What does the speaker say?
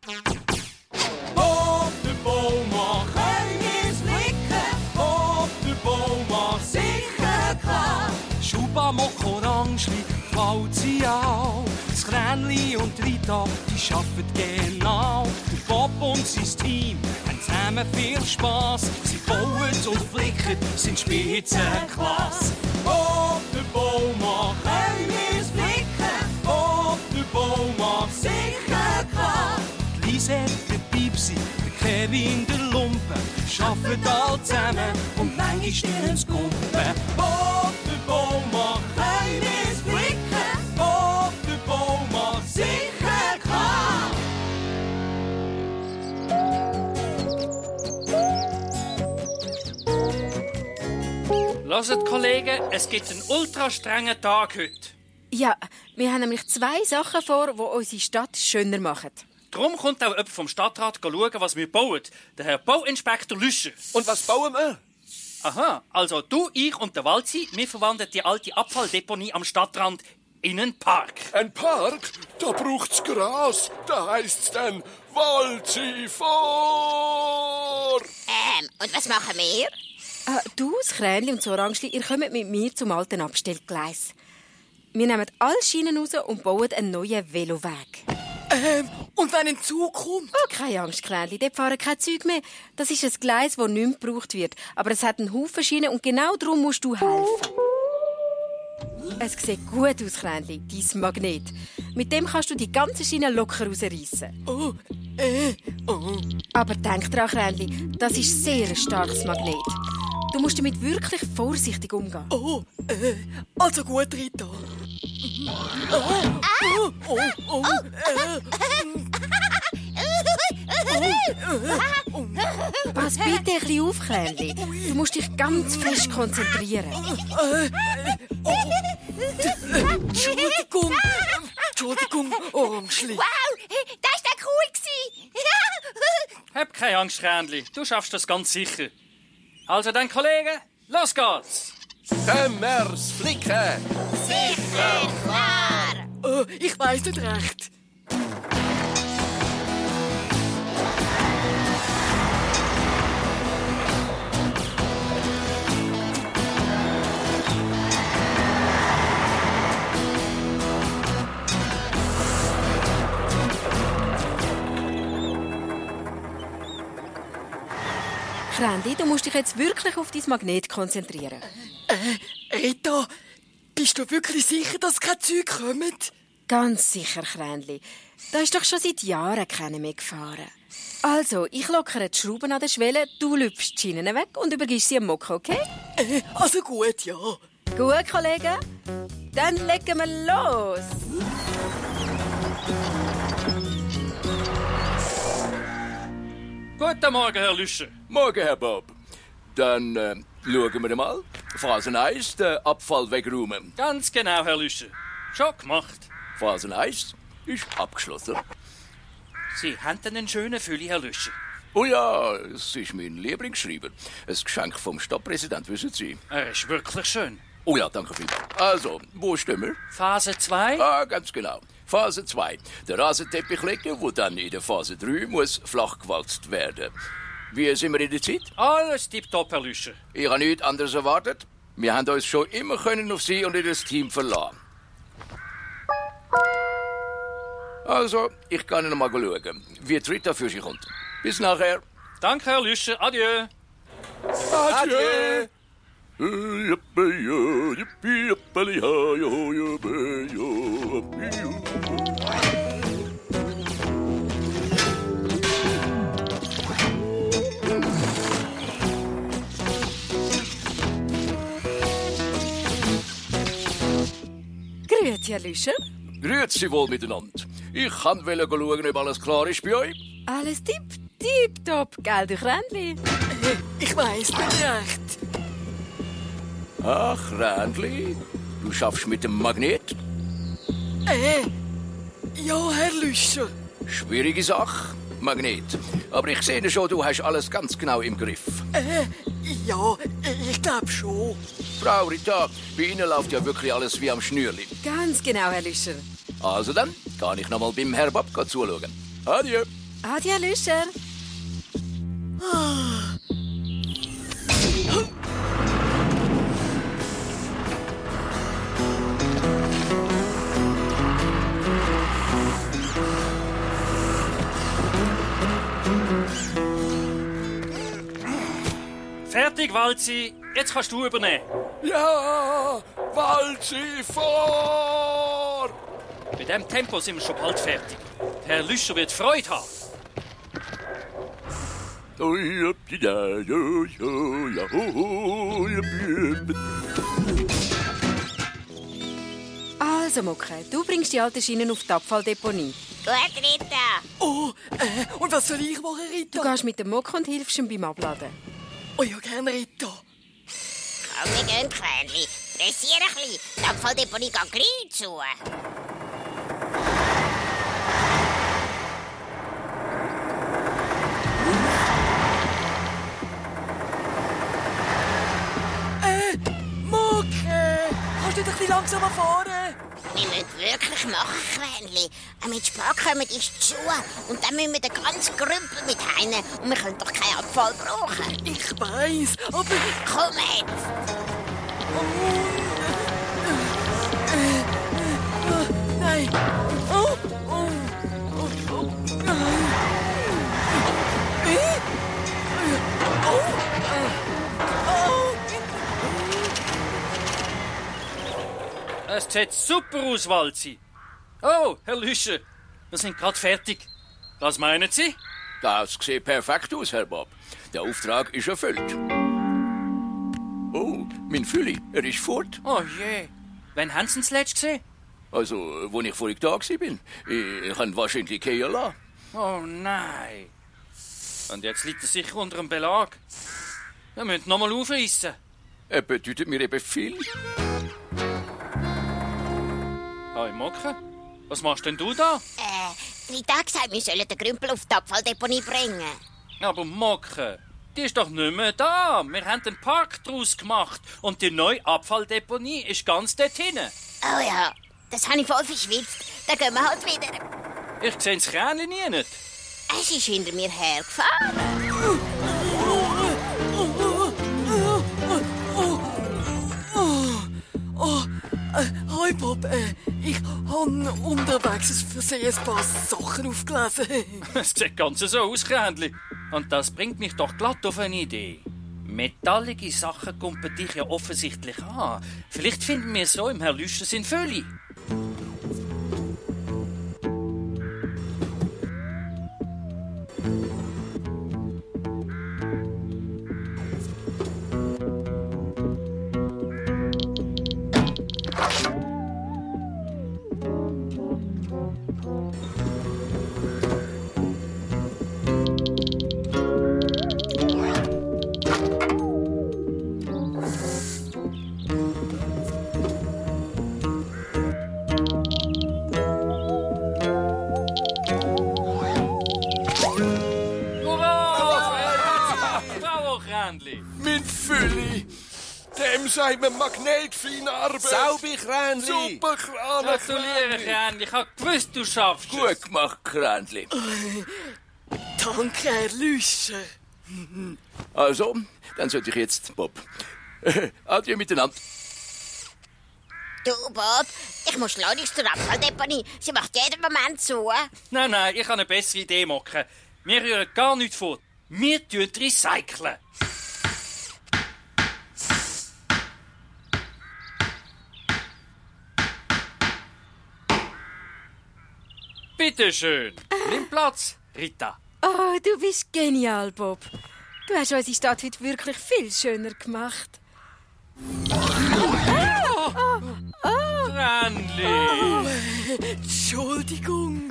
Op de boom mag eens flikken, op de boom mag sicher klar. Schuba mag Orangeli, Klauzi auch. Das Kränli und Rita, die arbeiten genau. Der Bob und sein Team haben zusammen viel Spass. Sie bauen und flicken, sind Spitzenklasse. Op de boom mag eens flikken, op de boom mag sicher klar. Die Lisette, der Pipsi, der Kevin, der Lumpen, arbeiten alle zusammen und manchmal stirn's Kumpen. Op de boom mag eens flikken, op de boom mag sicher klar. Hört, Kollegen, es gibt einen ultra strengen Tag heute. Ja, wir haben nämlich 2 Sachen vor, die unsere Stadt schöner machen. Darum kommt auch jemand vom Stadtrat schauen, was wir bauen. Der Herr Bauinspektor Lüscher. Und was bauen wir? Aha, also du, ich und der Walzi, wir verwandeln die alte Abfalldeponie am Stadtrand in einen Park. Ein Park? Da braucht's Gras. Da heisst's dann Walzi vor. Und was machen wir? Du, das Kränli und das Orangeli, ihr kommt mit mir zum alten Abstellgleis. Wir nehmen alle Schienen raus und bauen einen neuen Veloweg. Und wenn ein Zug kommt? Oh, keine Angst, Kränli, dort fahren kein Zeug mehr. Das ist ein Gleis, das nicht mehr gebraucht wird. Aber es hat einen Haufen Schienen und genau darum musst du helfen. Es sieht gut aus, Kränli, dein Magnet. Mit dem kannst du die ganze Schiene locker rausreißen. Aber denk dran, Kränli, das ist sehr ein starkes Magnet. Du musst damit wirklich vorsichtig umgehen. Also gut, Rita. Pass bitte ein bisschen auf, Kränli. Du musst dich ganz fest konzentrieren. Entschuldigung, Orangeli. Wow, das war cool. Hab keine Angst, Kränli. Du schaffst das ganz sicher. Also dann, Kollegen, los geht's. Kömmers flicken. Sicher, klar. Ich weiss nicht recht. Kränli, du musst dich jetzt wirklich auf dein Magnet konzentrieren. Rita, bist du wirklich sicher, dass keine Züge kommen? Ganz sicher, Kränli. Da ist doch schon seit Jahren keiner mehr gefahren. Also, ich lockere die Schrauben an der Schwelle, du lüpfst die Schienen weg und übergibst sie am Mokko, okay? Also gut, ja. Gut, Kollegen. Dann legen wir los. Guten Morgen, Herr Lüscher. Morgen, Herr Bob. Dann schauen wir mal. Phase 1, den Abfall wegräumen. Ganz genau, Herr Lüscher. Schon gemacht. Phase 1 ist abgeschlossen. Sie haben einen schönen Fülli, Herr Lüscher. Oh ja, es ist mein Lieblingsschreiber. Ein Geschenk vom Stadtpräsident, wissen Sie. Er ist wirklich schön. Oh ja, danke vielmals. Also, wo stehen wir? Phase 2? Ah, ganz genau. Phase 2. Der Rasenteppich legen, wo dann in der Phase 3 muss flach gewalzt werden. Wie sind wir in der Zeit? Alles tipptopp, Herr Lüscher. Ich habe nichts anderes erwartet. Wir haben uns schon immer auf Sie und Ihr Team verlassen. Also, ich kann noch mal schauen, wie die Rita für Sie kommt. Bis nachher. Danke, Herr Lüscher. Adieu. Adieu. Grüezi, Herr Lüscher. Grüezi wohl miteinander. Ich kann schauen, ob alles klar ist bei euch. Alles tipptopp, gell, du Kränli? Ich weiss nicht recht. Ach, Rändli, du schaffst mit dem Magnet? Ja, Herr Lüscher. Schwierige Sache, Magnet. Aber ich sehe schon, du hast alles ganz genau im Griff. Ja, ich glaube schon. Frau Rita, bei Ihnen läuft ja wirklich alles wie am Schnürli. Ganz genau, Herr Lüscher. Also dann, kann ich noch mal beim Herr Bob zuschauen. Adieu. Adi, Herr Lüscher. Fertig, Walzi. Jetzt kannst du übernehmen. Ja, Walzi, vor! Bei diesem Tempo sind wir schon bald fertig. Herr Lüscher wird Freude haben. Also, Mucke, du bringst die alten Schienen auf die Abfalldeponie. Gut, Rita. Oh, und was soll ich machen, Rita? Du gehst mit dem Mucke und hilfst ihm beim Abladen. Oh ja, gerne, Rita. Komm, wir gehen, Kränli. Pressier ein bisschen. Die Abfalldeponie geht gleich zu. Mucke, kannst du nicht ein bisschen langsamer fahren? Wir müssen wirklich machen, Kränli. Mit Spaß kommen ist zu. Und dann müssen wir den ganzen Grümpel mit heim. Und wir können doch keinen Abfall brauchen. Ich weiss, aber... Komm jetzt. Nein. Oh, oh, oh, oh, nein. Es sieht super aus, Walzi. Oh, Herr Lüscher, wir sind gerade fertig. Was meinen Sie? Das sieht perfekt aus, Herr Bob. Der Auftrag ist erfüllt. Oh, mein Fülli, er ist fort. Oh je. Wann haben Sie ihn zuletzt gesehen? Also, wo ich vorhin da war. Ich habe wahrscheinlich gehen lassen. Oh nein. Und jetzt liegt er sicher unter einem Belag. Wir müssen noch mal aufreissen. Er bedeutet mir eben viel. Hi, Mocke. Was machst denn du da? Rita hat gesagt, wir sollen den Grümpel auf die Abfalldeponie bringen. Aber Mocke, die ist doch nicht mehr da. Wir haben den Park draus gemacht. Und die neue Abfalldeponie ist ganz dort hinten. Oh ja, das habe ich voll verschwitzt. Dann gehen wir halt wieder. Ich sehe das Krähnchen nie nicht. Es ist hinter mir hergefahren. Hi Bob, ich habe unterwegs versehen ein paar Sachen aufgelesen. Es sieht ganz so aus, Krähnchen. Und das bringt mich doch glatt auf eine Idee. Metallige Sachen kumpen dich ja offensichtlich an. Vielleicht finden wir so im Herr Lüscher sein Fülli. Mein Fülli, dem sagt man magnetfeine Arbeit. Sauber, Kränli. Super, Krane. Gratuliere, Krähnchen. Ich hab gewusst, du schaffst es. Gut gemacht, Kränli. Danke, Herr Lüscher. Also, dann sollte ich jetzt, Bob. Adieu miteinander. Du, Bob, ich muss schleunigst zur Abfalldeponie. Sie macht jeden Moment zu. Nein, ich habe eine bessere Idee, Mocke. Wir rühren gar nichts vor. Wir tun recyceln. Bitte schön. Nimm Platz, Rita. Oh, du bist genial, Bob. Du hast unsere Stadt heute wirklich viel schöner gemacht. Krähnli. Entschuldigung.